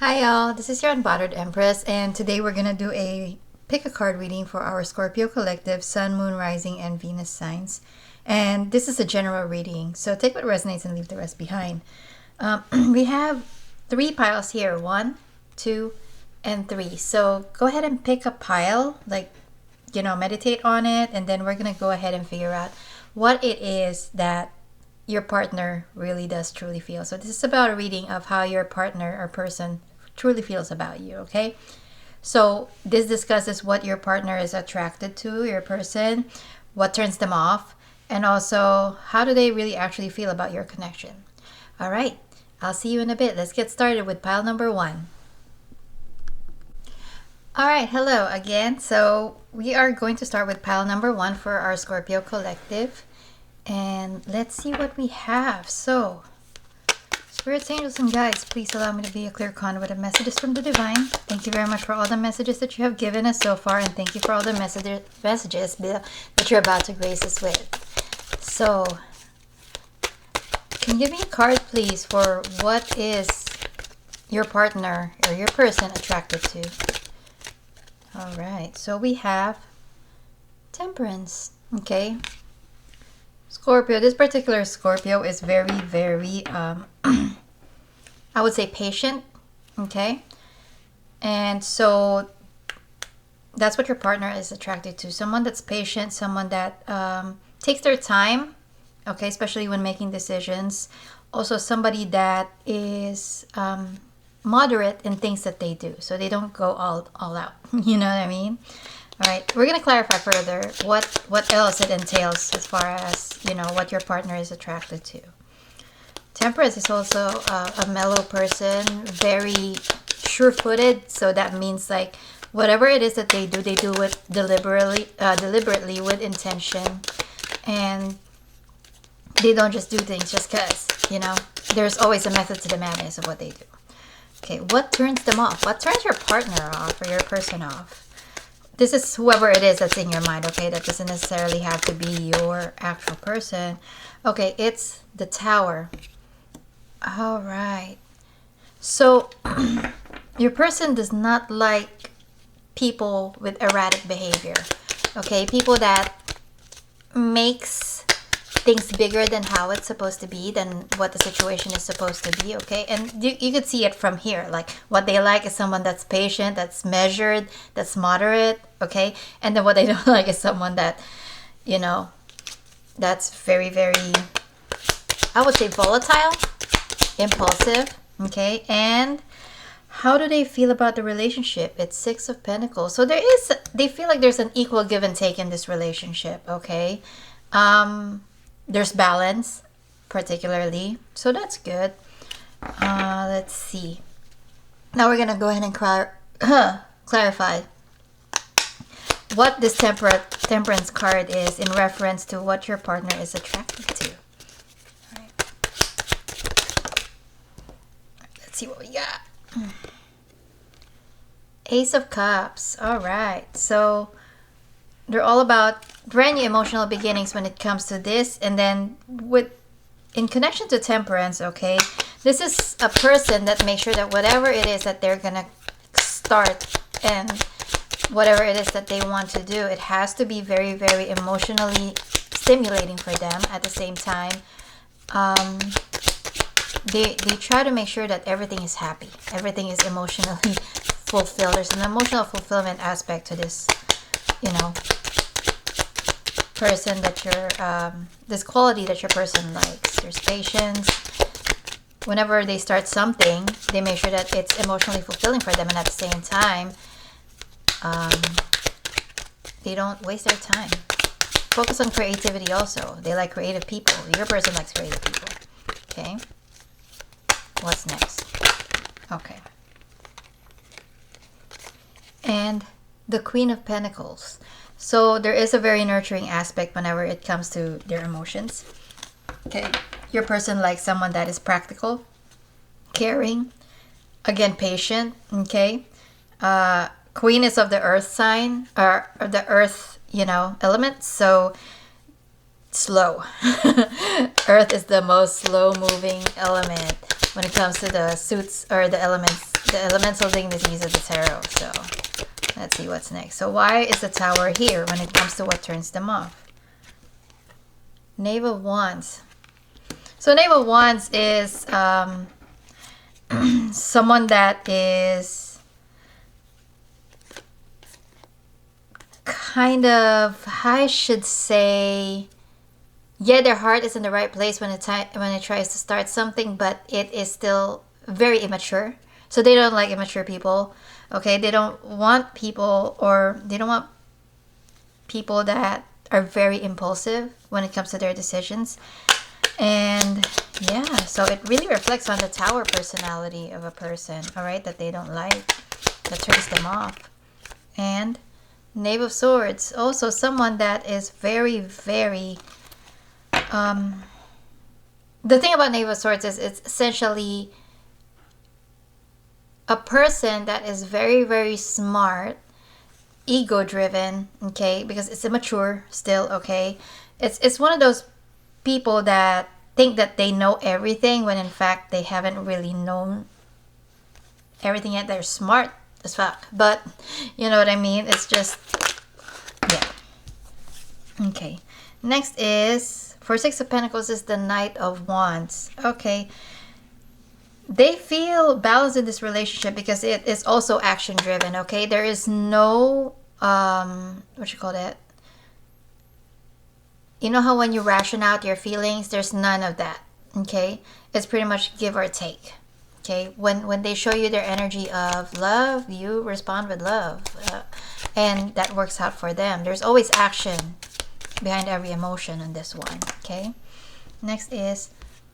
Hi y'all, this is your Unbothered Empress, and today we're gonna do a pick a card reading for our Scorpio collective, Sun, Moon, Rising, and Venus signs. And this is a general reading, so take what resonates and leave the rest behind. We have 3 piles here, 1, 2, and 3. So go ahead and pick a pile, meditate on it, and then we're gonna go ahead and figure out what it is that your partner really does truly feel. So this is about a reading of how your partner or person truly feels about you, okay? So this discusses what your partner is attracted to, your person, what turns them off, and also how do they really actually feel about your connection. All right, I'll see you in a bit. Let's get started with pile number 1. All right, hello again. So we are going to start with pile number 1 for our Scorpio collective. And let's see what we have. So, spirits, angels, and guides, please allow me to be a clear conduit of messages from the divine. Thank you very much for all the messages that you have given us so far, and thank you for all the messages that you're about to grace us with. So, can you give me a card, please, for what is your partner or your person attracted to? All right, so we have Temperance, okay? Scorpio, this particular Scorpio is very, I would say patient, okay? And so that's what your partner is attracted to. Someone that's patient, someone that takes their time, okay, especially when making decisions. Also somebody that is moderate in things that they do. So they don't go all out, you know what I mean? All right, we're going to clarify further what else it entails as far as, what your partner is attracted to. Temperance is also a mellow person, very sure-footed. So that means like whatever it is that they do it deliberately with intention. And they don't just do things just because, there's always a method to the madness of what they do. Okay, what turns them off? What turns your partner off or your person off? This is whoever it is that's in your mind, okay? That doesn't necessarily have to be your actual person. Okay, it's the Tower. All right. So, your person does not like people with erratic behavior, okay? People that makes things bigger than how it's supposed to be, than what the situation is supposed to be, okay? And you could see it from here. Like, what they like is someone that's patient, that's measured, that's moderate, okay? And then what they don't like is someone that, that's very, I would say volatile, impulsive, okay? And how do they feel about the relationship? It's 6 of Pentacles. So they feel like there's an equal give and take in this relationship, okay? There's balance, particularly. So that's good. Let's see. Now we're going to go ahead and clarify what this temperance card is in reference to what your partner is attracted to. All right. Let's see what we got. Ace of Cups. All right. So they're all about brand new emotional beginnings when it comes to this. And then in connection to Temperance, okay, this is a person that makes sure that whatever it is that they're gonna start and whatever it is that they want to do, it has to be very, very emotionally stimulating for them. At the same time, they try to make sure that everything is happy, everything is emotionally fulfilled. There's an emotional fulfillment aspect to this, person that this quality that your person likes. There's patience. Whenever they start something, they make sure that it's emotionally fulfilling for them, and at the same time, they don't waste their time. Focus on creativity also. They like creative people. Your person likes creative people. Okay. What's next? Okay. And the Queen of Pentacles. So there is a very nurturing aspect whenever it comes to their emotions. Okay. Your person likes someone that is practical, caring, again, patient. Okay. Queen is of the earth sign, or the earth, element. So slow. Earth is the most slow moving element. when it comes to the suits or the elements, the elemental dignities of the tarot. So let's see what's next. So why is the Tower here when it comes to what turns them off? Knave of Wands. So Knave of Wands is someone that is kind of, I should say, yeah, their heart is in the right place when it tries to start something, but it is still very immature. So they don't like immature people. Okay, they don't want people, or they don't want people that are very impulsive when it comes to their decisions. And yeah, so it really reflects on the Tower personality of a person, all right, that they don't like, that turns them off. And Knave of Swords, also someone that is very, very the thing about Knave of Swords is it's essentially a person that is very, very smart, ego driven, okay, because it's immature still, okay. It's one of those people that think that they know everything when in fact they haven't really known everything yet. They're smart as fuck, but you know what I mean. It's just, yeah. Okay, next is for Six of Pentacles is the Knight of Wands. Okay, they feel balanced in this relationship because it is also action driven. Okay, there is no what you call that, you know how when you ration out your feelings, there's none of that. Okay, it's pretty much give or take. Okay, when they show you their energy of love, you respond with love, and that works out for them. There's always action behind every emotion on this one. Okay, next is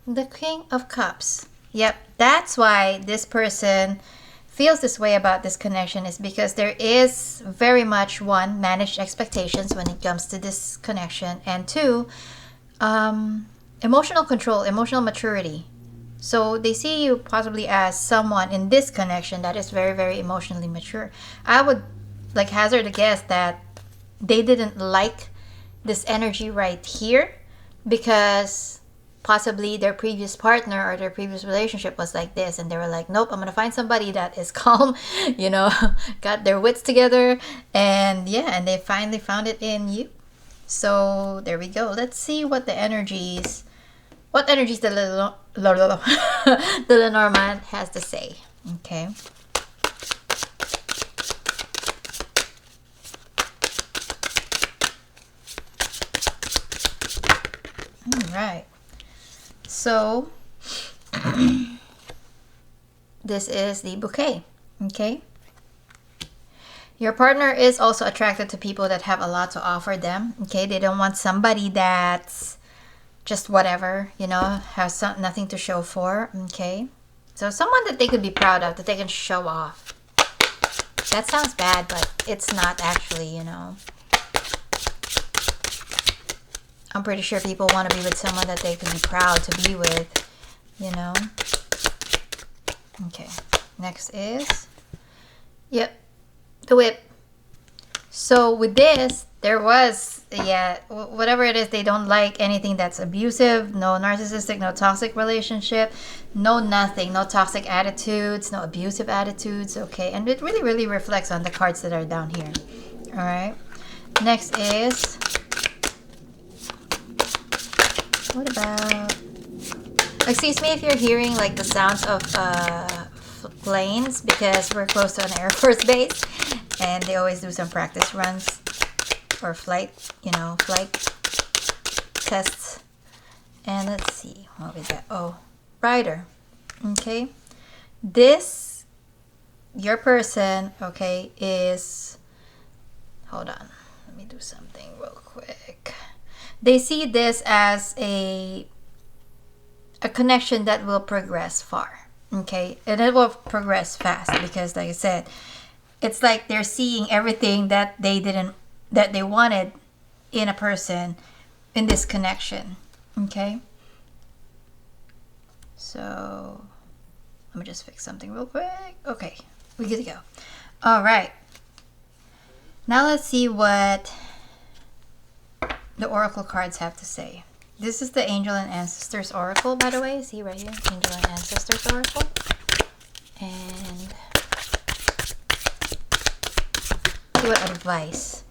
the King of Cups. Yep, that's why this person feels this way about this connection, is because there is very much, one, managed expectations when it comes to this connection, and two, emotional control, emotional maturity. So they see you possibly as someone in this connection that is very, very emotionally mature. I would like hazard a guess that they didn't like this energy right here because possibly their previous partner or their previous relationship was like this, and they were like, nope, I'm gonna find somebody that is calm, you know, got their wits together, and yeah, and they finally found it in you. So there we go. Let's see what energies the the Lenormand has to say. Okay. All right. So this is the bouquet. Okay. Your partner is also attracted to people that have a lot to offer them. Okay. They don't want somebody that's just whatever, you know, has nothing to show for. Okay. So someone that they could be proud of, that they can show off. That sounds bad, but it's not actually, you know. I'm pretty sure people want to be with someone that they could be proud to be with, you know. Okay. Next is, yep, the Whip. So with this, there was, yeah, whatever it is, they don't like anything that's abusive, no narcissistic, no toxic relationship, no nothing, no toxic attitudes, no abusive attitudes, okay? And it really, really reflects on the cards that are down here, all right? Next is, what about, excuse me if you're hearing like the sounds of planes, because we're close to an Air Force base and they always do some practice runs or flight, you know, flight tests. And let's see, what was that? Oh, Rider. Okay, this, your person, okay, is, hold on, let me do something real quick. They see this as a connection that will progress far, okay, and it will progress fast because, like I said, it's like they're seeing everything that they wanted in a person in this connection. Okay, so let me just fix something real quick. Okay, we good to go. All right, now let's see what the oracle cards have to say. This is the Angel and Ancestors Oracle, by the way. See right here, Angel and Ancestors Oracle. And what advice?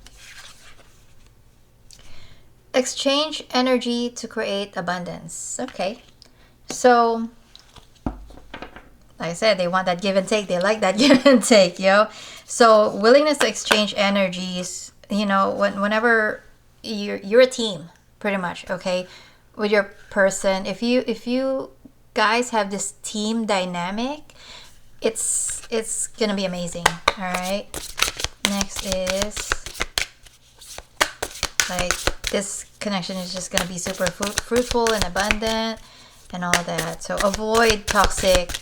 Exchange energy to create abundance. Okay. So, like I said, they want that give and take. They like that give and take, yo. So, willingness to exchange energies, you know, whenever you're a team, pretty much, okay, with your person. If you guys have this team dynamic, it's gonna be amazing. All right. Next is like this connection is just gonna be super fruitful and abundant and all that. So avoid toxic,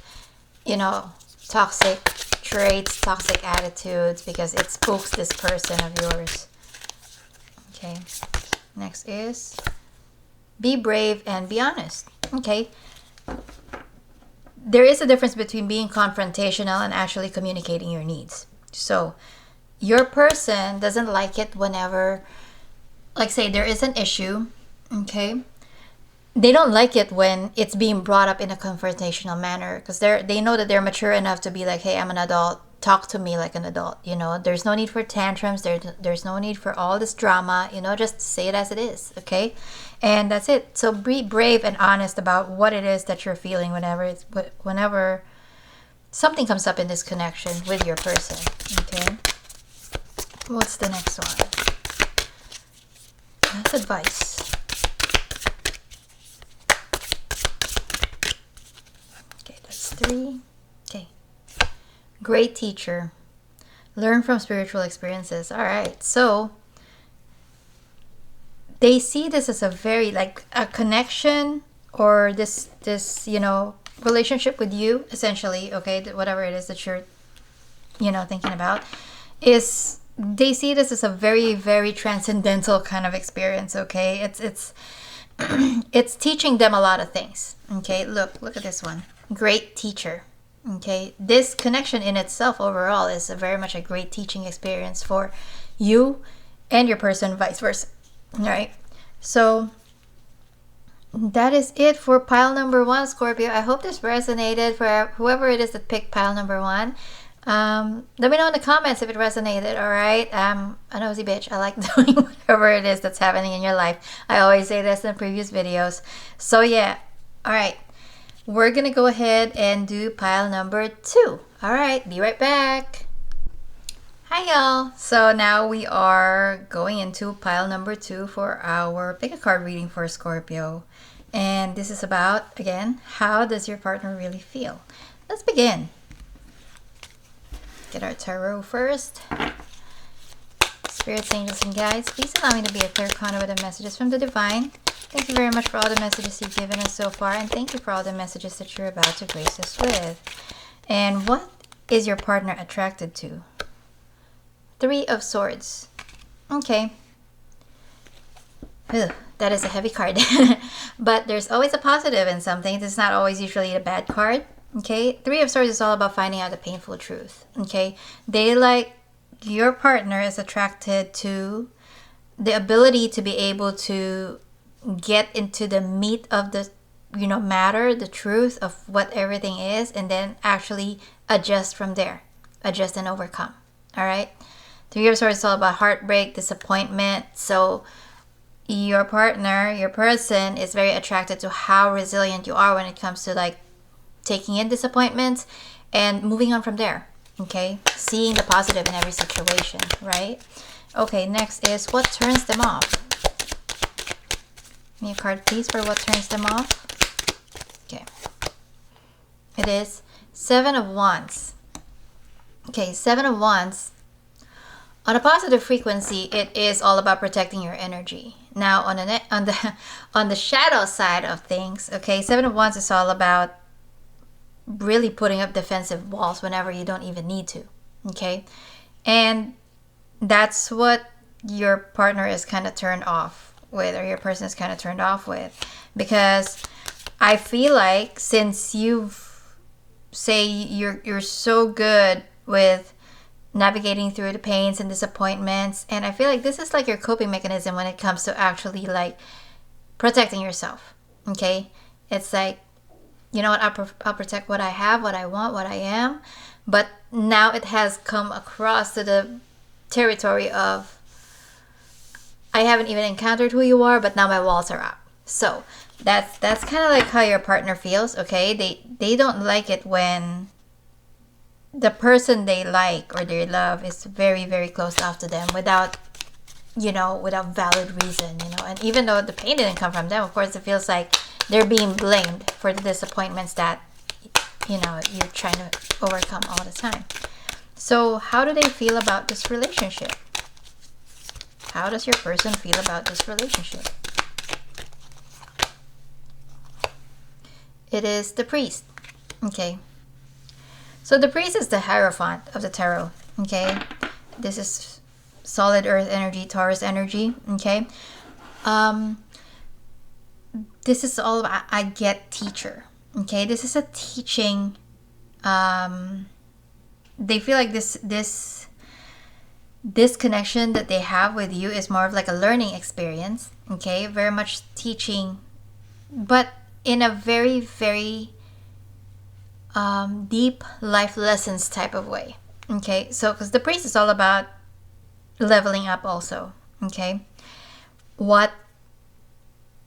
you know, toxic traits, toxic attitudes, because it spooks this person of yours. Okay. Next is be brave and be honest. Okay. There is a difference between being confrontational and actually communicating your needs. So your person doesn't like it whenever, like say there is an issue, okay? They don't like it when it's being brought up in a confrontational manner, because they know that they're mature enough to be like, hey, I'm an adult, talk to me like an adult, you know? There's no need for tantrums, there's no need for all this drama, you know, just say it as it is, okay? And that's it. So be brave and honest about what it is that you're feeling whenever something comes up in this connection with your person, okay? What's the next one? That's advice. Okay, that's 3. Okay. Great teacher. Learn from spiritual experiences. All right. So they see this as a very like a connection, or this you know, relationship with you, essentially, okay, whatever it is that you're, you know, thinking about, is they see this as a very, very transcendental kind of experience, okay? It's it's teaching them a lot of things, okay? Look at this one. Great teacher, okay? This connection in itself overall is very much a great teaching experience for you and your person, vice versa, all right? So that is it for pile number 1, Scorpio. I hope this resonated for whoever it is that picked pile number 1. Let me know in the comments if it resonated. All right. A nosy bitch. I like doing whatever it is that's happening in your life. I always say this in previous videos. So yeah. All right. We're going to go ahead and do pile number 2. All right. Be right back. Hi, y'all. So now we are going into pile number 2 for our pick a card reading for Scorpio. And this is about, again, how does your partner really feel? Let's begin. Get our tarot first. Spirits, angels, and guides, please allow me to be a clear conduit of messages from the divine. Thank you very much for all the messages you've given us so far, and thank you for all the messages that you're about to grace us with. And what is your partner attracted to? 3 of Swords. Okay. Ugh, that is a heavy card. But there's always a positive in something. It's not always usually a bad card. Okay, 3 of Swords is all about finding out the painful truth. Okay, they like, your partner is attracted to the ability to be able to get into the meat of the, you know, matter, the truth of what everything is, and then actually adjust from there, adjust and overcome. All right, 3 of Swords is all about heartbreak, disappointment. So your partner, your person, is very attracted to how resilient you are when it comes to like taking in disappointments and moving on from there, okay? Seeing the positive in every situation, right? Okay, next is what turns them off. Give me a card, please, for what turns them off. Okay. It is 7 of Wands. Okay, 7 of Wands. On a positive frequency, it is all about protecting your energy. Now, on the shadow side of things, okay, 7 of Wands is all about really putting up defensive walls whenever you don't even need to, okay? And that's what your partner is kind of turned off with, or your person is kind of turned off with, because I feel like since you've say you're so good with navigating through the pains and disappointments, and I feel like this is like your coping mechanism when it comes to actually like protecting yourself. Okay, it's like, you know what, I'll protect what I have, what I want, what I am. But now it has come across to the territory of, I haven't even encountered who you are, but now my walls are up. So that's kind of like how your partner feels. Okay, they don't like it when the person they like or they love is very, very closed off to them without, without valid reason, and even though the pain didn't come from them, of course it feels like they're being blamed for the disappointments that you're trying to overcome all the time. So how do they feel about this relationship? How does your person feel about this relationship? It is the priest. Okay, so the priest is the hierophant of the tarot. Okay, this is solid earth energy, Taurus energy. Okay, this is all about, I get teacher. Okay, this is a teaching. They feel like this connection that they have with you is more of like a learning experience. Okay, very much teaching, but in a very, very deep life lessons type of way. Okay, so because the priest is all about leveling up also. Okay,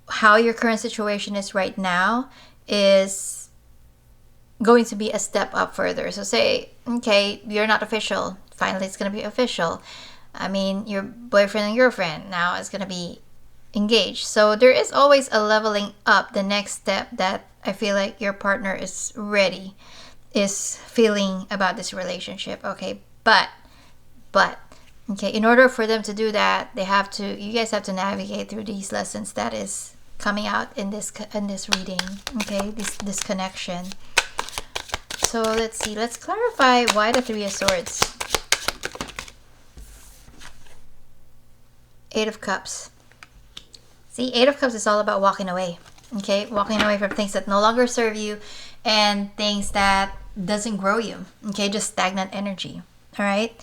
how your current situation is right now is going to be a step up further. So say, okay, you're not official, finally it's going to be official. I mean, your boyfriend and girlfriend now is going to be engaged. So there is always a leveling up, the next step that I feel like your partner is ready, is feeling about this relationship. Okay, but okay, in order for them to do that, you guys have to navigate through these lessons that is coming out in this reading. Okay, this connection. So let's see, let's clarify why the Three of Swords. Eight of Cups. See, Eight of Cups is all about walking away. Okay, walking away from things that no longer serve you and things that doesn't grow you. Okay, just stagnant energy. All right,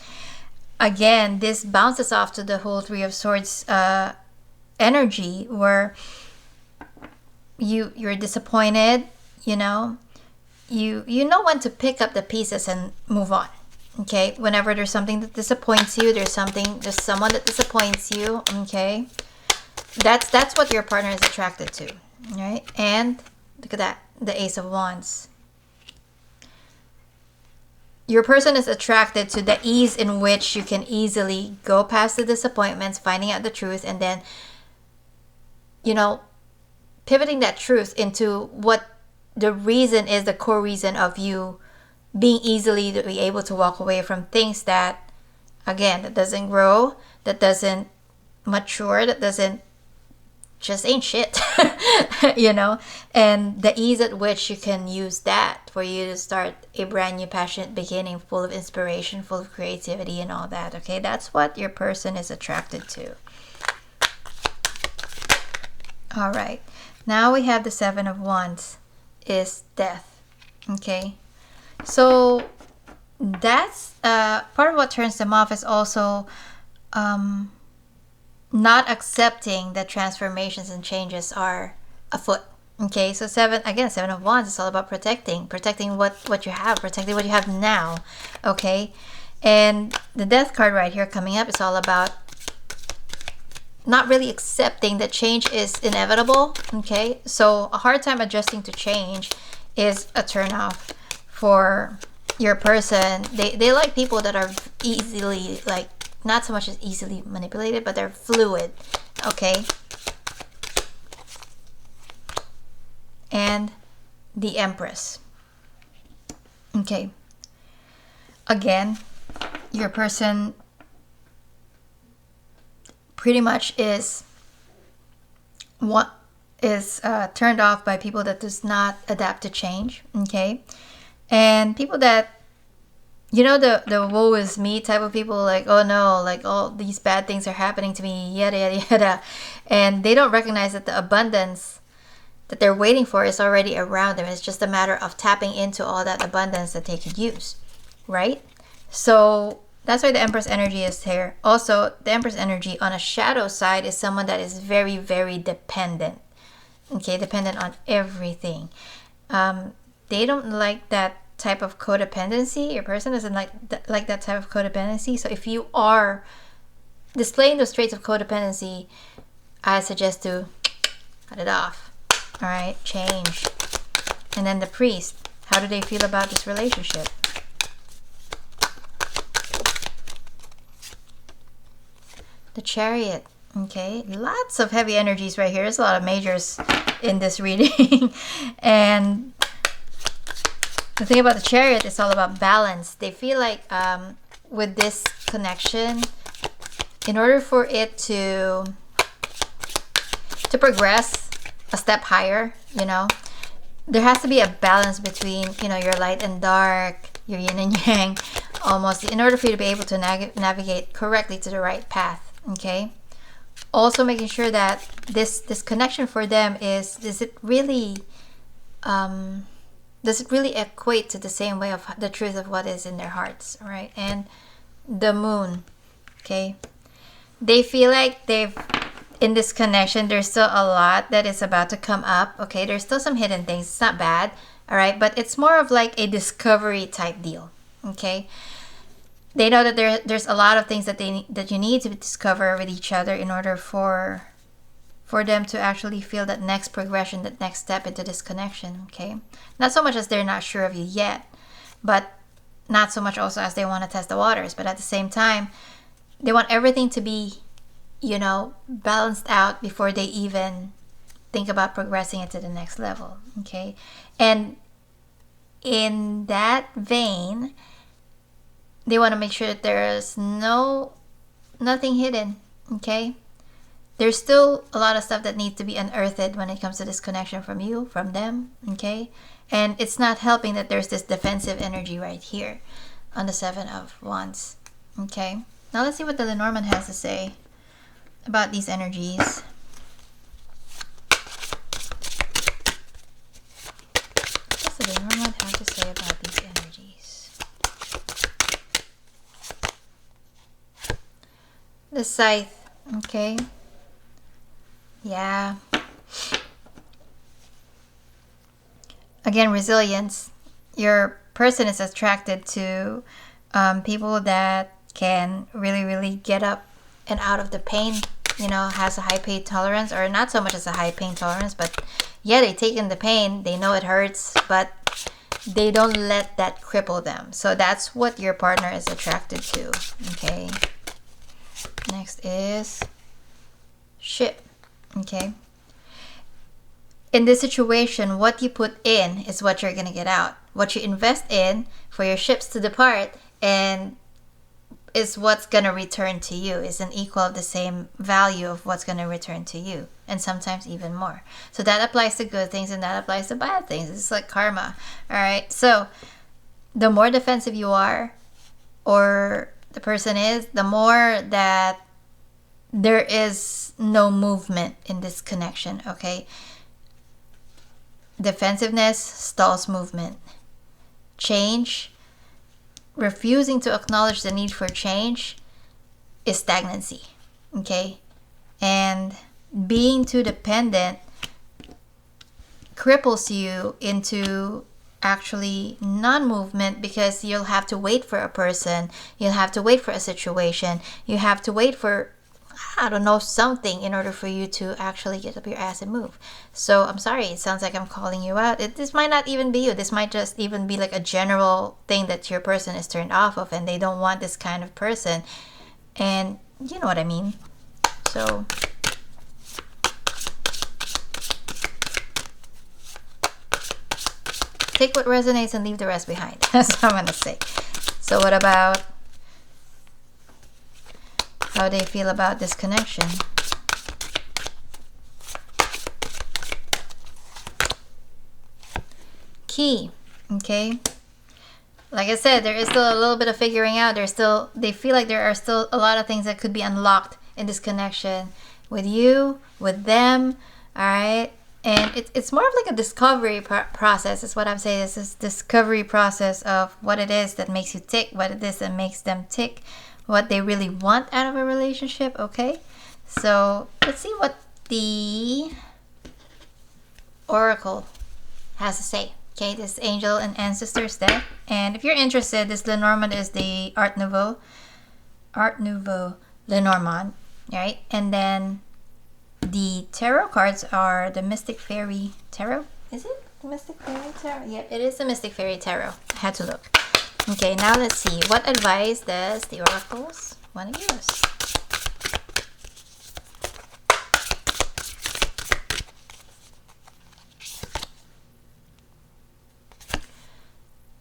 again, this bounces off to the whole Three of Swords energy, where you're disappointed. You know when to pick up the pieces and move on. Okay, whenever there's something that disappoints you, there's someone that disappoints you. Okay, that's what your partner is attracted to. Right? And look at that, the Ace of Wands. Your person is attracted to the ease in which you can easily go past the disappointments, finding out the truth, and then pivoting that truth into what the reason is, the core reason of you being easily to be able to walk away from things that, again, that doesn't grow, that doesn't mature, that doesn't, just ain't shit. And the ease at which you can use that for you to start a brand new passionate beginning, full of inspiration, full of creativity and all that. Okay, that's what your person is attracted to. All right, now we have the Seven of Wands, is death. Okay, so that's part of what turns them off, is also not accepting that transformations and changes are afoot. Okay, so Seven of Wands is all about protecting what you have, protecting what you have now. Okay, and the Death card right here coming up is all about not really accepting that change is inevitable. Okay, so a hard time adjusting to change is a turnoff for your person. They like people that are easily, like, not so much as easily manipulated, but they're fluid. Okay, and the Empress. Okay, again, your person pretty much is turned off by people that does not adapt to change. Okay, and people that, the woe is me type of people, like, oh no, like all these bad things are happening to me, yada yada yada, and they don't recognize that the abundance that they're waiting for is already around them. It's just a matter of tapping into all that abundance that they could use, right? So that's why the Empress energy is here. Also, the Empress energy on a shadow side is someone that is very, very dependent. okay, dependent on everything. They don't like that type of codependency. Your person doesn't like that type of codependency. So if you are displaying those traits of codependency, I suggest to cut it off. All right, change. And then the priest, how do they feel about this relationship? The Chariot. Okay, lots of heavy energies right here. There's a lot of majors in this reading. And the thing about the Chariot, it's all about balance. They feel like with this connection, in order for it to progress a step higher, you know, there has to be a balance between, you know, your light and dark, your yin and yang, almost, in order for you to be able to navigate correctly to the right path. Okay, also making sure that this connection for them is, does it really equate to the same way of the truth of what is in their hearts, right? And the Moon, okay, they feel like they've, in this connection, there's still a lot that is about to come up. Okay, there's still some hidden things. It's not bad, all right, but it's more of like a discovery type deal. Okay, they know that there's a lot of things that you need to discover with each other in order for them to actually feel that next progression, that next step into this connection. Okay, not so much as they're not sure of you yet, but not so much also as they want to test the waters. But at the same time, they want everything to be, you know, balanced out before they even think about progressing it to the next level. Okay, and in that vein, they want to make sure that there's nothing hidden. Okay, there's still a lot of stuff that needs to be unearthed when it comes to this connection from you, from them. Okay, and it's not helping that there's this defensive energy right here on the Seven of Wands. Okay, now let's see what the Lenormand has to say about these energies. What does the Lenormand have to say about these energies? The Scythe, okay. Yeah. Again, resilience. Your person is attracted to people that can really get up and out of the pain, you know, has a high pain tolerance, or not so much as a high pain tolerance, but yeah, they take in the pain, they know it hurts, but they don't let that cripple them. So that's what your partner is attracted to. Okay, next is Ship. Okay, in this situation, what you put in is what you're gonna get out. What you invest in for your ships to depart and is what's going to return to you, is an equal of the same value of what's going to return to you, and sometimes even more. So that applies to good things and that applies to bad things. It's like karma. All right, so the more defensive you are, or the person is, the more that there is no movement in this connection. Okay, defensiveness stalls movement. Change, refusing to acknowledge the need for change, is stagnancy. Okay, and being too dependent cripples you into actually non-movement, because you'll have to wait for a person, you'll have to wait for a situation, you have to wait for, I don't know, something in order for you to actually get up your ass and move. So I'm sorry, it sounds like I'm calling you out. This might not even be you. This might just even be like a general thing that your person is turned off of and they don't want this kind of person. And you know what I mean. So take what resonates and leave the rest behind. That's what I'm going to say. So what about how they feel about this connection? Key, okay. Like I said, there is still a little bit of figuring out. They feel like there are still a lot of things that could be unlocked in this connection with you, with them. All right, and it's more of like a discovery process. Is what I'm saying. It's this discovery process of what it is that makes you tick, what it is that makes them tick, what they really want out of a relationship. Okay, so let's see what the oracle has to say. Okay, this angel and ancestors deck. And if you're interested, this Lenormand is the Art Nouveau Lenormand, right? And then the tarot cards are the Mystic Fairy Tarot. Is it the Mystic Fairy Tarot? Yep, it is the Mystic Fairy Tarot. I had to look. Okay, now let's see. What advice does the oracles want to give us?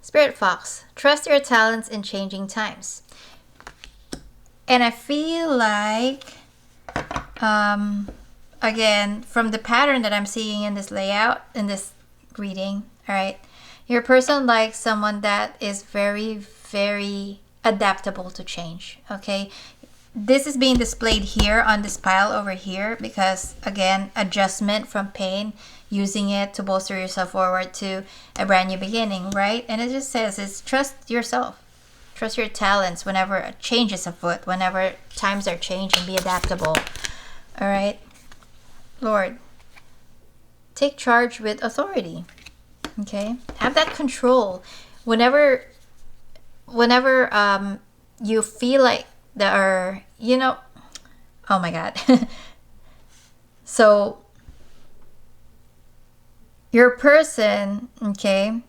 Spirit Fox, trust your talents in changing times. And I feel like, again, from the pattern that I'm seeing in this layout, in this reading, all right, your person likes someone that is very, very adaptable to change, okay? This is being displayed here on this pile over here because, again, adjustment from pain, using it to bolster yourself forward to a brand new beginning, right? And it just says it's trust yourself. Trust your talents whenever a change is afoot, whenever times are changing, be adaptable. All right? Lord, take charge with authority. Okay? Have that control. Whenever you feel like there are, you know, oh my God. So your person, okay,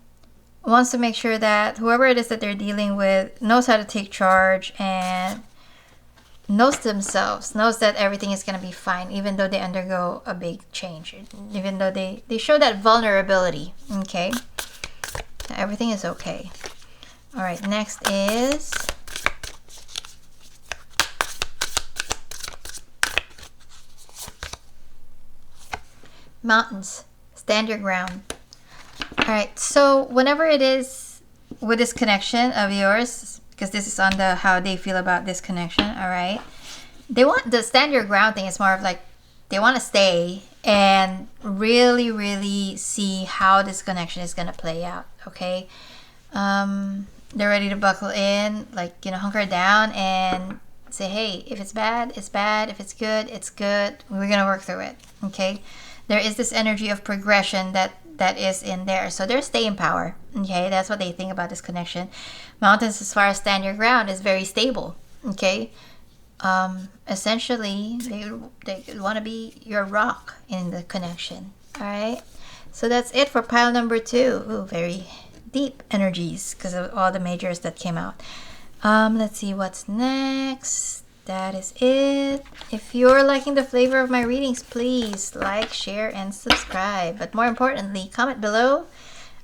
wants to make sure that whoever it is that they're dealing with knows how to take charge and knows themselves, knows that everything is going to be fine, even though they undergo a big change, even though they show that vulnerability, okay? Everything is okay. All right, next is mountains. Stand your ground. All right, so whenever it is with this connection of yours, because this is on the how they feel about this connection, all right, they want the stand your ground thing is more of like they want to stay and really, really see how this connection is going to play out, okay? They're ready to buckle in, like, you know, hunker down and say, hey, if it's bad, it's bad. If it's good, it's good. We're going to work through it, okay? There is this energy of progression that is in there. So there's staying power. Okay, that's what they think about this connection. Mountains, as far as stand your ground, is very stable. Okay, essentially they want to be your rock in the connection. All right, so that's it for pile number 2. Ooh, very deep energies because of all the majors that came out. Let's see what's next. That is it. If you're liking the flavor of my readings, please like, share, and subscribe. But more importantly, comment below.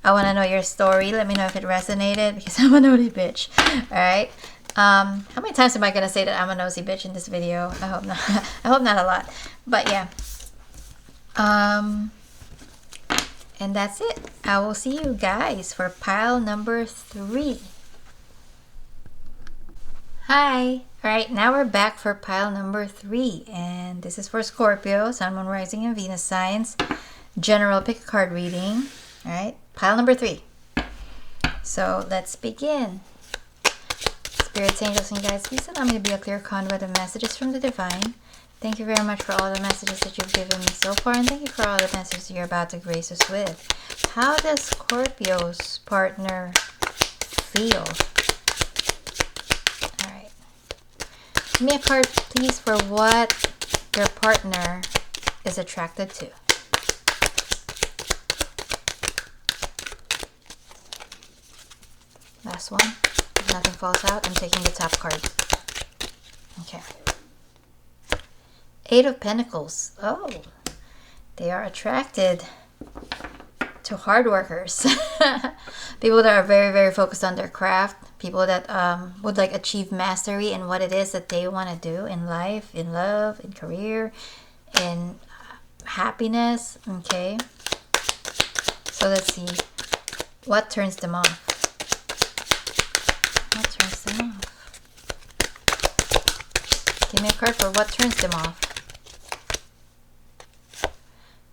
I want to know your story. Let me know if it resonated because I'm a nosy bitch. Alright. How many times am I going to say that I'm a nosy bitch in this video? I hope not. I hope not a lot. But yeah. And that's it. I will see you guys for pile number 3. Hi! Alright, now we're back for pile number 3. And this is for Scorpio, Sun, Moon, Rising, and Venus signs. General pick a card reading. Alright, pile number 3. So let's begin. Spirits, angels, and guides, please allow me to be a clear conduit of messages from the divine. Thank you very much for all the messages that you've given me so far, and thank you for all the messages you're about to grace us with. How does Scorpio's partner feel? Give me a card, please, for what your partner is attracted to. Last one. If nothing falls out, I'm taking the top card. Okay. 8 of Pentacles. Oh, they are attracted to hard workers. People that are very, very focused on their craft. People that would like achieve mastery in what it is that they want to do in life, in love, in career, in happiness. Okay. So let's see. What turns them off? What turns them off? Give me a card for what turns them off.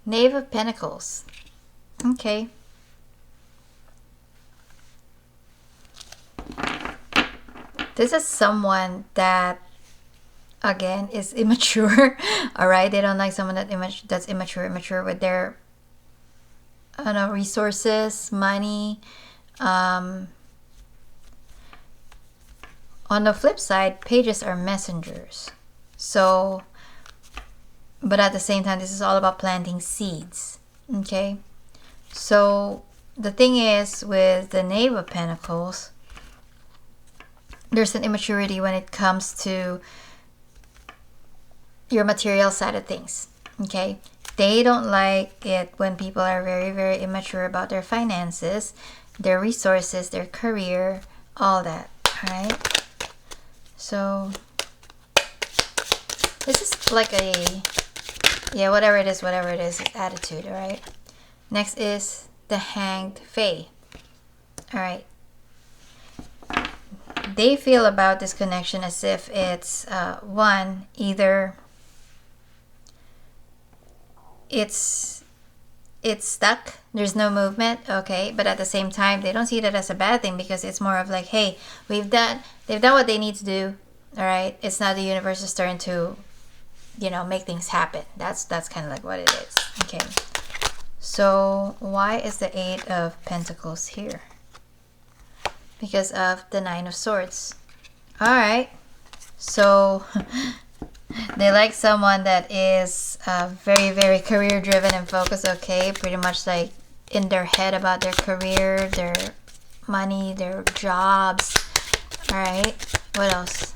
Knave of Pentacles. Okay. This is someone that, again, is immature. All right, they don't like someone that's immature with their I don't know, resources, money. On the flip side, pages are messengers. So, but at the same time, this is all about planting seeds. Okay? So, the thing is, with the Knave of Pentacles, there's an immaturity when it comes to your material side of things. Okay? They don't like it when people are very, very immature about their finances, their resources, their career, all that. Alright? So, this is like a, yeah, whatever it is, attitude, alright? Next is the Hanged Fae. Alright. They feel about this connection as if it's, one, either it's stuck, there's no movement, okay, but at the same time they don't see that as a bad thing, because it's more of like, hey, they've done what they need to do, all right, it's now the universe's turn to, you know, make things happen. That's kind of like what it is. Okay, so why is the Eight of Pentacles here? Because of the Nine of Swords. All right, so they like someone that is very, very career driven and focused, okay? Pretty much like in their head about their career, their money, their jobs. Alright, what else?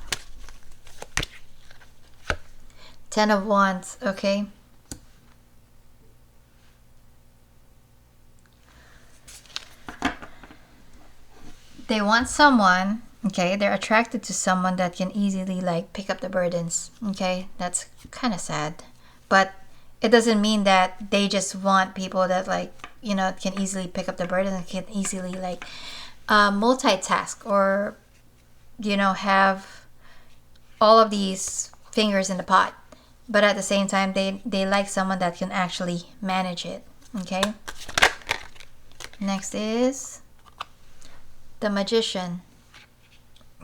Ten of Wands, okay? They want someone, okay, they're attracted to someone that can easily like pick up the burdens, okay? That's kind of sad, but it doesn't mean that they just want people that like, you know, can easily pick up the burden and can easily like multitask, or, you know, have all of these fingers in the pot, but at the same time they like someone that can actually manage it. Okay, next is the Magician.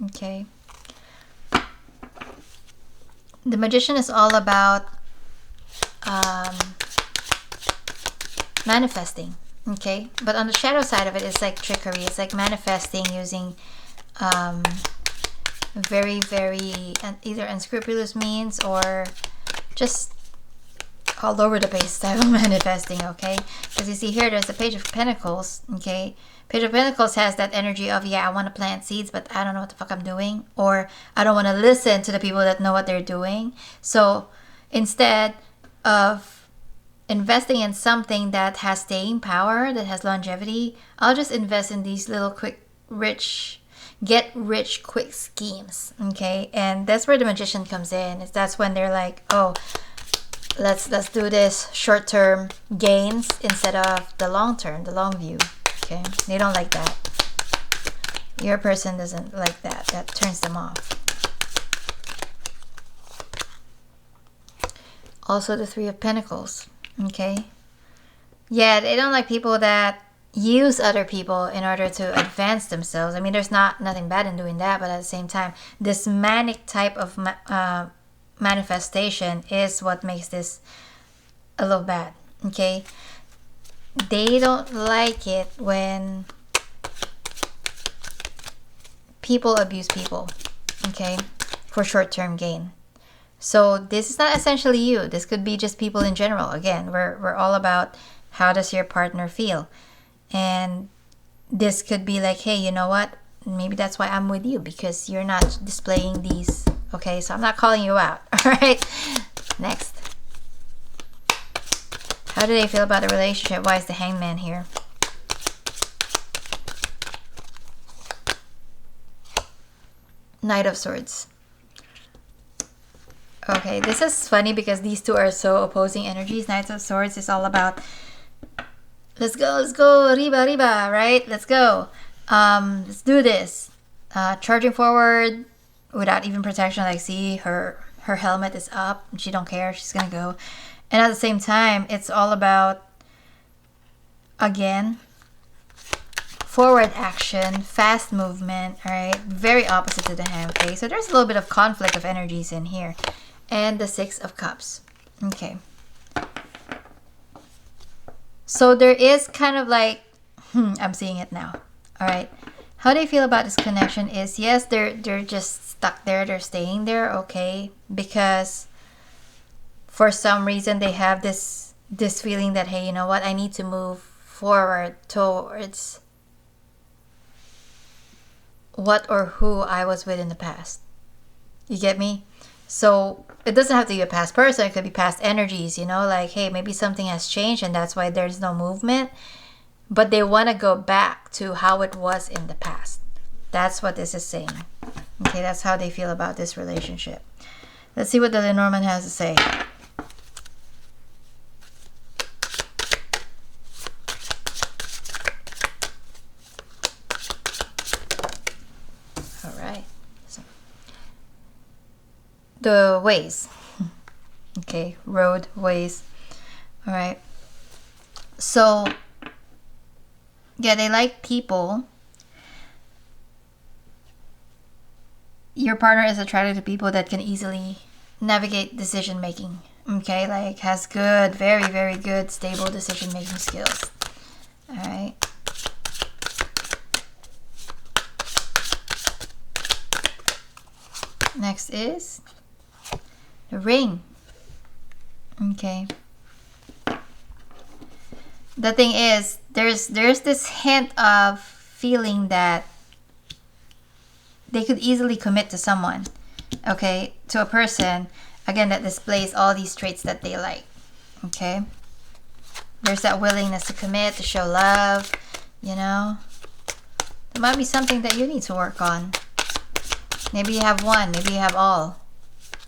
Okay, the Magician is all about manifesting. Okay, but on the shadow side of it, it's like trickery. It's like manifesting using very, very either unscrupulous means or just all over the place style of manifesting. Okay, because you see here, there's the Page of Pentacles. Okay, Page of Pentacles has that energy of, yeah, I want to plant seeds, but I don't know what the fuck I'm doing, or I don't want to listen to the people that know what they're doing. So instead of investing in something that has staying power, that has longevity, I'll just invest in these little quick get rich quick schemes. Okay, and that's where the Magician comes in. That's when they're like, oh, let's do this short-term gains instead of the long-term, the long view. Okay, they don't like that. Your person doesn't like that. That turns them off. Also the Three of Pentacles. Okay, yeah, they don't like people that use other people in order to advance themselves. I mean, there's nothing bad in doing that, but at the same time, this manic type of manifestation is what makes this a little bad. Okay, they don't like it when people abuse people, okay, for short-term gain. So this is not essentially you. This could be just people in general. Again, we're all about how does your partner feel. And this could be like, hey, you know what? Maybe that's why I'm with you, because you're not displaying these. Okay, so I'm not calling you out. All right. Next. How do they feel about the relationship? Why is the Hangman here? Knight of Swords. Okay, this is funny because these two are so opposing energies. Knight of Swords is all about, let's go, riba, right? Let's go. Let's do this. Charging forward without even protection. Like, see, her helmet is up. She don't care. She's gonna go. And at the same time, it's all about, again, forward action, fast movement, all right? Very opposite to the Hand. Okay, so there's a little bit of conflict of energies in here. And the Six of Cups. Okay. So there is kind of like, I'm seeing it now. All right. How they feel about this connection is, yes, they're just stuck there. They're staying there, okay? Because for some reason they have this feeling that, hey, you know what? I need to move forward towards what or who I was with in the past. You get me? So it doesn't have to be a past person. It could be past energies, you know, like, hey, maybe something has changed and that's why there's no movement. But they want to go back to how it was in the past. That's what this is saying. Okay, that's how they feel about this relationship. Let's see what the Lenormand has to say. All right. So, the ways. Okay, road, ways. All right. So, yeah, they like people. Your partner is attracted to people that can easily navigate decision making. Okay, like has good, very, very good, stable decision making skills. All right. Next is the ring. Okay. The thing is, there's this hint of feeling that they could easily commit to someone, okay, to a person, again, that displays all these traits that they like, okay? There's that willingness to commit, to show love, you know? There might be something that you need to work on. Maybe you have one, maybe you have all,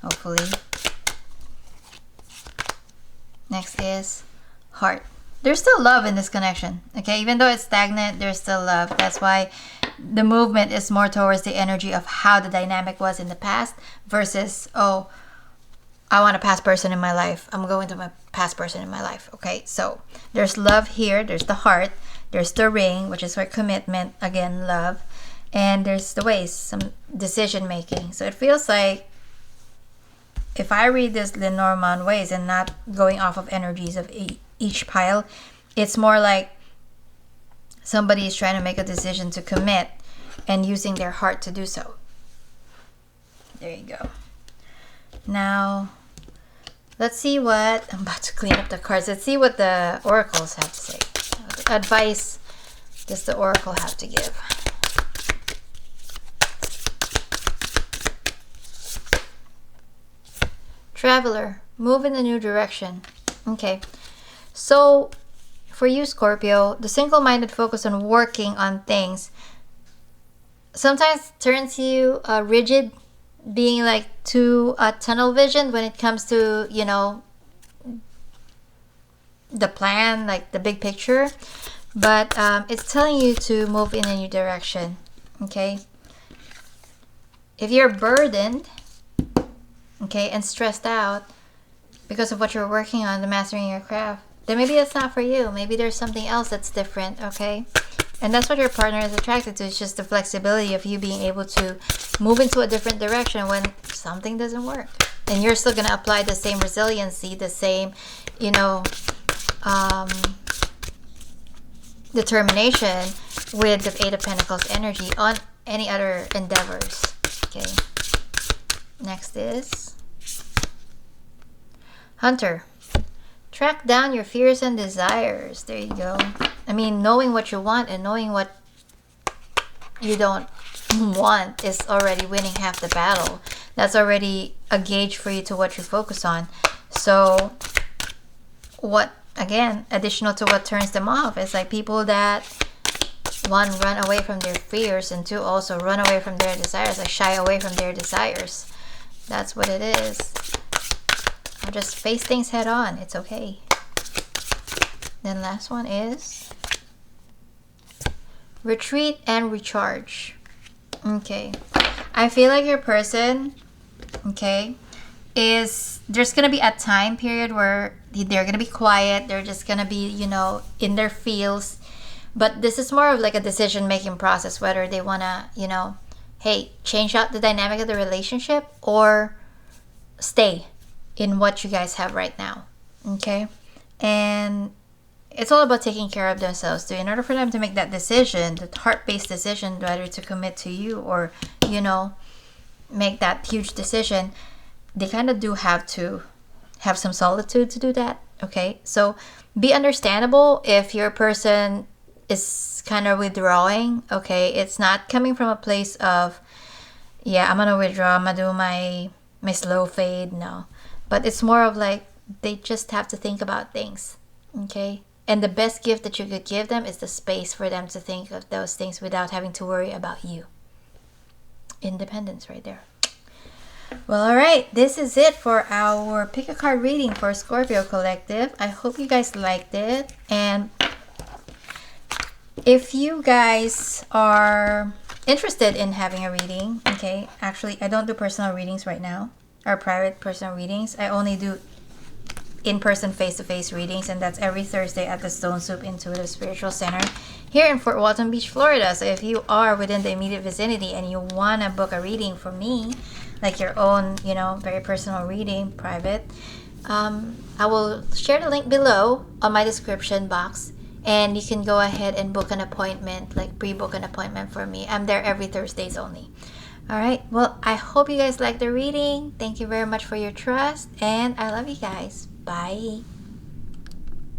hopefully. Next is heart. There's still love in this connection, okay? Even though it's stagnant, there's still love. That's why the movement is more towards the energy of how the dynamic was in the past versus, oh, I want a past person in my life. I'm going to my past person in my life, okay? So there's love here. There's the heart. There's the ring, which is for commitment, again, love. And there's the ways, some decision making. So it feels like, if I read this Lenormand ways and not going off of energies of each pile, it's more like somebody is trying to make a decision to commit and using their heart to do so. There you go. Now, let's see what, I'm about to clean up the cards. Let's see what the oracles have to say. What advice does the oracle have to give? Traveler, move in a new direction. Okay. So, for you, Scorpio, the single-minded focus on working on things sometimes turns you rigid, being like too tunnel vision when it comes to, you know, the plan, like the big picture. But it's telling you to move in a new direction, okay? If you're burdened, okay, and stressed out because of what you're working on, the mastering your craft, then maybe that's not for you. Maybe there's something else that's different, okay? And that's what your partner is attracted to. It's just the flexibility of you being able to move into a different direction when something doesn't work. And you're still going to apply the same resiliency, the same, you know, determination with the Eight of Pentacles energy on any other endeavors, okay? Next is Hunter. Track down your fears and desires. There you go. I mean, knowing what you want and knowing what you don't want is already winning half the battle. That's already a gauge for you to what you focus on. So, what, again, additional to what turns them off is like people that, one, run away from their fears, and two, also run away from their desires, like shy away from their desires. That's what it is. Or just face things head on. It's okay. Then last one is retreat and recharge. Okay. I feel like your person, okay, is there's going to be a time period where they're going to be quiet. They're just going to be, you know, in their fields. But this is more of like a decision-making process, whether they want to, you know, hey, change out the dynamic of the relationship or stay in what you guys have right now, okay? And it's all about taking care of themselves too. In order for them to make that decision, the heart-based decision, whether to commit to you or, you know, make that huge decision, they kind of do have to have some solitude to do that. Okay, so be understandable if your person is kind of withdrawing. Okay, it's not coming from a place of, yeah, I'm gonna withdraw, I'm gonna do my slow fade. No, but it's more of like they just have to think about things. Okay, and the best gift that you could give them is the space for them to think of those things without having to worry about you. Independence right there. Well, all right, this is it for our pick a card reading for Scorpio Collective. I hope you guys liked it, and if you guys are interested in having a reading, okay, actually I don't do personal readings right now, or private personal readings. I only do in-person face-to-face readings, and that's every Thursday at the Stone Soup Intuitive Spiritual Center here in Fort Walton Beach, Florida. So if you are within the immediate vicinity and you want to book a reading from me, like your own, you know, very personal reading, private, I will share the link below on my description box, and you can go ahead and book an appointment, like pre-book an appointment for me. I'm there every Thursdays only. All right, well, I hope you guys like the reading. Thank you very much for your trust, and I love you guys. Bye.